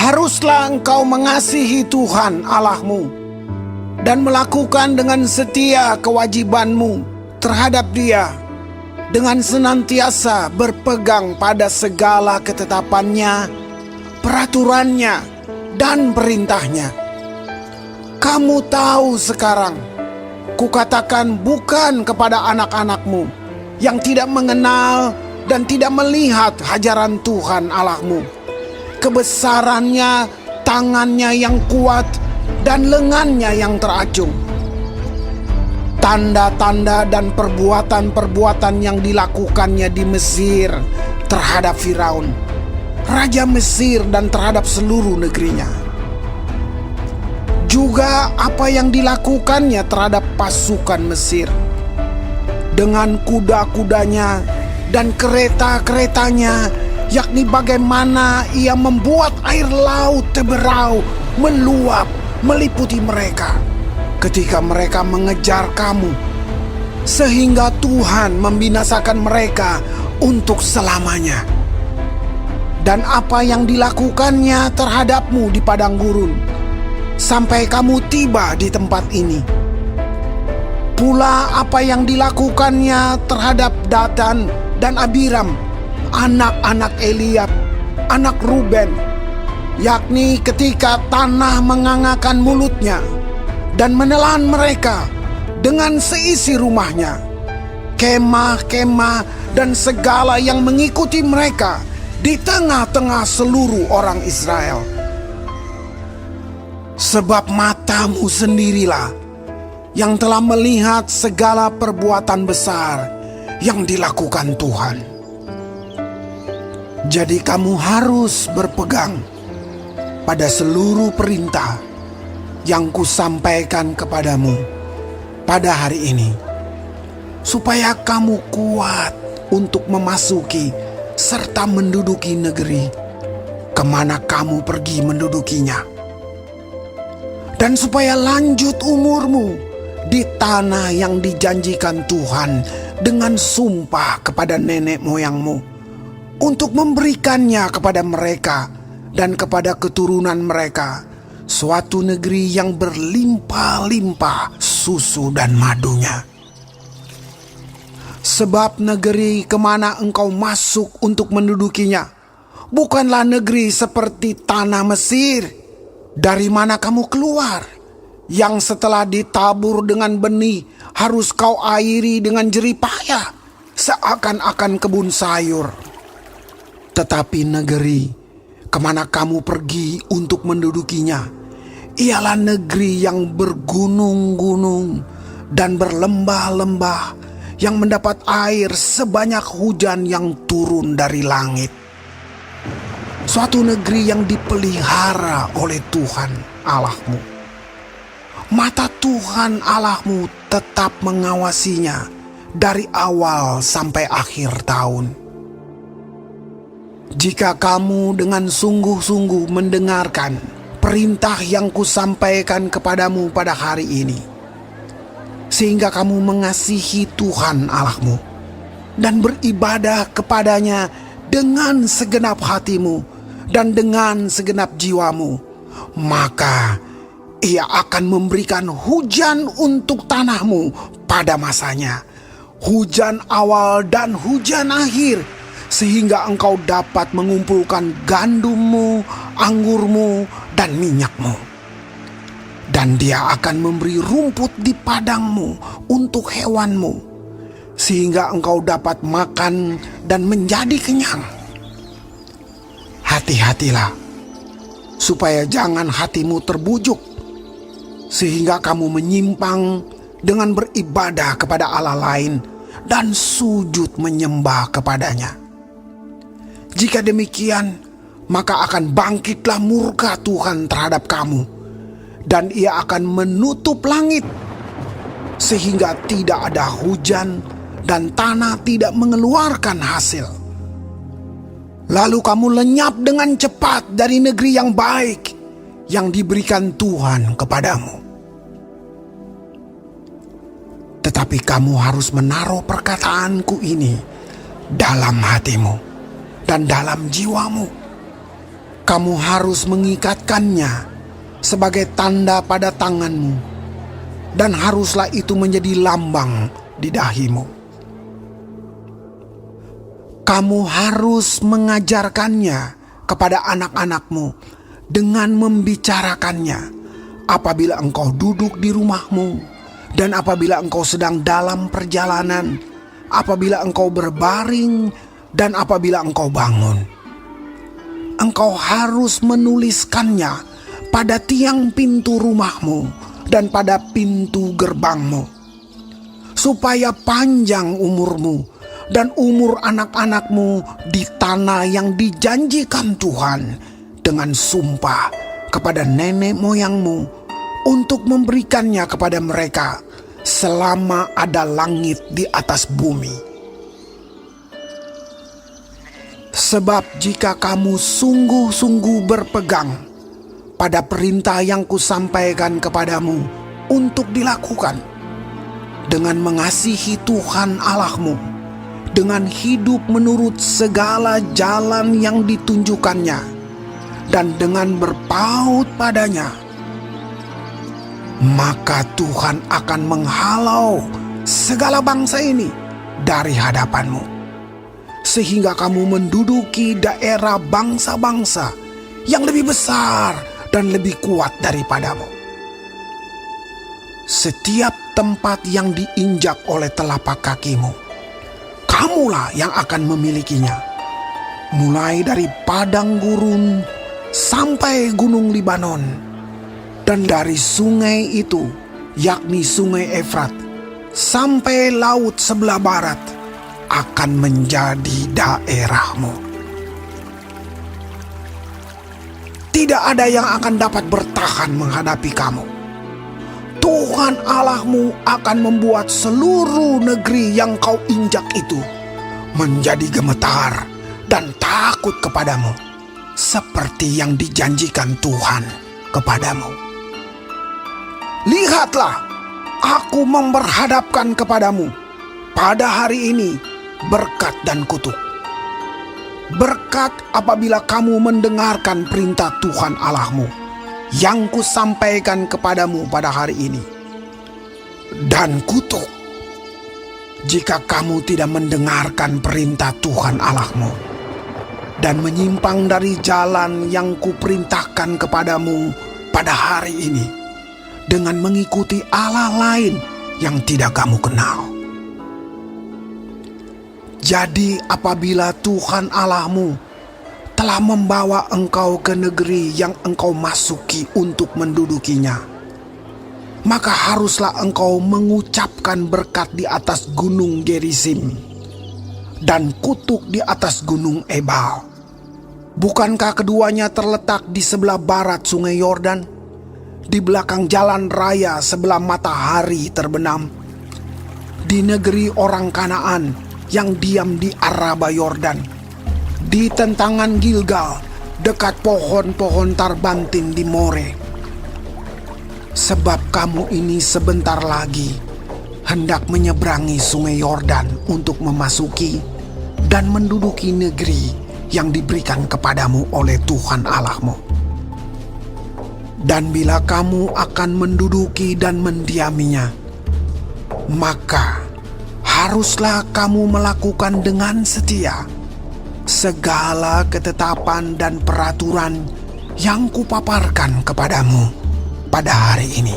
Haruslah engkau mengasihi Tuhan Allahmu dan melakukan dengan setia kewajibanmu terhadap Dia, dengan senantiasa berpegang pada segala ketetapannya, peraturannya, dan perintahnya. Kamu tahu sekarang, kukatakan bukan kepada anak-anakmu yang tidak mengenal dan tidak melihat hajaran Tuhan Allahmu, kebesarannya, tangannya yang kuat, dan lengannya yang teracung. Tanda-tanda dan perbuatan-perbuatan yang dilakukannya di Mesir terhadap Firaun, raja Mesir, dan terhadap seluruh negerinya. Juga apa yang dilakukannya terhadap pasukan Mesir, dengan kuda-kudanya dan kereta-keretanya, yakni bagaimana ia membuat air laut Teberau meluap meliputi mereka ketika mereka mengejar kamu, sehingga Tuhan membinasakan mereka untuk selamanya. Dan apa yang dilakukannya terhadapmu di padang gurun sampai kamu tiba di tempat ini. Pula apa yang dilakukannya terhadap Datan dan Abiram, anak-anak Eliab, anak Ruben, yakni ketika tanah mengangakan mulutnya dan menelan mereka dengan seisi rumahnya, kemah-kemah dan segala yang mengikuti mereka di tengah-tengah seluruh orang Israel. Sebab matamu sendirilah yang telah melihat segala perbuatan besar yang dilakukan Tuhan. Jadi kamu harus berpegang pada seluruh perintah yang kusampaikan kepadamu pada hari ini, supaya kamu kuat untuk memasuki serta menduduki negeri kemana kamu pergi mendudukinya, dan supaya lanjut umurmu di tanah yang dijanjikan Tuhan dengan sumpah kepada nenek moyangmu, untuk memberikannya kepada mereka dan kepada keturunan mereka, suatu negeri yang berlimpah-limpah susu dan madunya. Sebab negeri kemana engkau masuk untuk mendudukinya bukanlah negeri seperti tanah Mesir, dari mana kamu keluar, yang setelah ditabur dengan benih harus kau airi dengan jerih payah, seakan-akan kebun sayur. Tetapi negeri kemana kamu pergi untuk mendudukinya ialah negeri yang bergunung-gunung dan berlembah-lembah, yang mendapat air sebanyak hujan yang turun dari langit. Suatu negeri yang dipelihara oleh Tuhan Allahmu. Mata Tuhan Allahmu tetap mengawasinya dari awal sampai akhir tahun. Jika kamu dengan sungguh-sungguh mendengarkan perintah yang kusampaikan kepadamu pada hari ini, sehingga kamu mengasihi Tuhan Allahmu dan beribadah kepadanya dengan segenap hatimu dan dengan segenap jiwamu, maka Ia akan memberikan hujan untuk tanahmu pada masanya, hujan awal dan hujan akhir, sehingga engkau dapat mengumpulkan gandummu, anggurmu, dan minyakmu. Dan Dia akan memberi rumput di padangmu untuk hewanmu, sehingga engkau dapat makan dan menjadi kenyang. Hati-hatilah, supaya jangan hatimu terbujuk, sehingga kamu menyimpang dengan beribadah kepada Allah lain dan sujud menyembah kepadanya. Jika demikian, maka akan bangkitlah murka Tuhan terhadap kamu, dan Ia akan menutup langit sehingga tidak ada hujan dan tanah tidak mengeluarkan hasil. Lalu kamu lenyap dengan cepat dari negeri yang baik yang diberikan Tuhan kepadamu. Tetapi kamu harus menaruh perkataanku ini dalam hatimu dan dalam jiwamu, Kamu harus mengikatkannya sebagai tanda pada tanganmu, dan haruslah itu menjadi lambang di dahimu. Kamu harus mengajarkannya kepada anak-anakmu dengan membicarakannya apabila engkau duduk di rumahmu, dan apabila engkau sedang dalam perjalanan, apabila engkau berbaring, dan apabila engkau bangun. Engkau harus menuliskannya pada tiang pintu rumahmu dan pada pintu gerbangmu, supaya panjang umurmu dan umur anak-anakmu di tanah yang dijanjikan Tuhan dengan sumpah kepada nenek moyangmu untuk memberikannya kepada mereka selama ada langit di atas bumi. Sebab jika kamu sungguh-sungguh berpegang pada perintah yang kusampaikan kepadamu untuk dilakukan, dengan mengasihi Tuhan Allahmu, dengan hidup menurut segala jalan yang ditunjukkannya, dan dengan berpaut padanya, maka Tuhan akan menghalau segala bangsa ini dari hadapanmu, sehingga kamu menduduki daerah bangsa-bangsa yang lebih besar dan lebih kuat daripadamu. Setiap tempat yang diinjak oleh telapak kakimu, kamulah yang akan memilikinya, mulai dari padang gurun sampai gunung Libanon, dan dari sungai itu, yakni sungai Efrat, sampai laut sebelah barat, akan menjadi daerahmu. Tidak ada yang akan dapat bertahan menghadapi kamu. Tuhan Allahmu akan membuat seluruh negeri yang kau injak itu menjadi gemetar dan takut kepadamu, seperti yang dijanjikan Tuhan kepadamu. Lihatlah, aku memperhadapkan kepadamu pada hari ini berkat dan kutuk. Berkat apabila kamu mendengarkan perintah Tuhan Allahmu yang kusampaikan kepadamu pada hari ini. Dan kutuk jika kamu tidak mendengarkan perintah Tuhan Allahmu dan menyimpang dari jalan yang kuperintahkan kepadamu pada hari ini, dengan mengikuti Allah lain yang tidak kamu kenal. Jadi apabila Tuhan Allahmu telah membawa engkau ke negeri yang engkau masuki untuk mendudukinya, maka haruslah engkau mengucapkan berkat di atas gunung Gerizim dan kutuk di atas gunung Ebal. Bukankah keduanya terletak di sebelah barat sungai Yordan, di belakang jalan raya sebelah matahari terbenam, di negeri orang Kanaan yang diam di Araba Yordan, di tentangan Gilgal, dekat pohon-pohon tarbantin di More? Sebab kamu ini sebentar lagi hendak menyeberangi sungai Yordan untuk memasuki dan menduduki negeri yang diberikan kepadamu oleh Tuhan Allahmu. Dan bila kamu akan menduduki dan mendiaminya, maka haruslah kamu melakukan dengan setia segala ketetapan dan peraturan yang kupaparkan kepadamu pada hari ini.